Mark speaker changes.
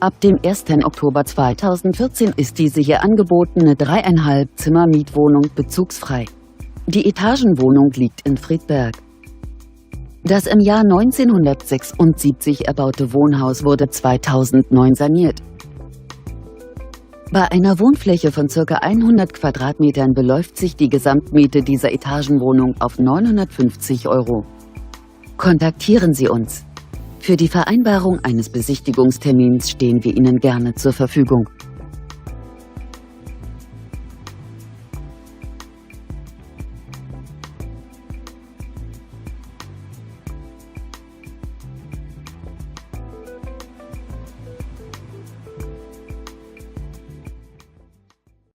Speaker 1: Ab dem 1. Oktober 2014 ist diese hier angebotene 3,5 Zimmer Mietwohnung bezugsfrei. Die Etagenwohnung liegt in Friedberg. Das im Jahr 1976 erbaute Wohnhaus wurde 2009 saniert. Bei einer Wohnfläche von ca. 100 Quadratmetern beläuft sich die Gesamtmiete dieser Etagenwohnung auf 950 €. Kontaktieren Sie uns. Für die Vereinbarung eines Besichtigungstermins stehen wir Ihnen gerne zur Verfügung.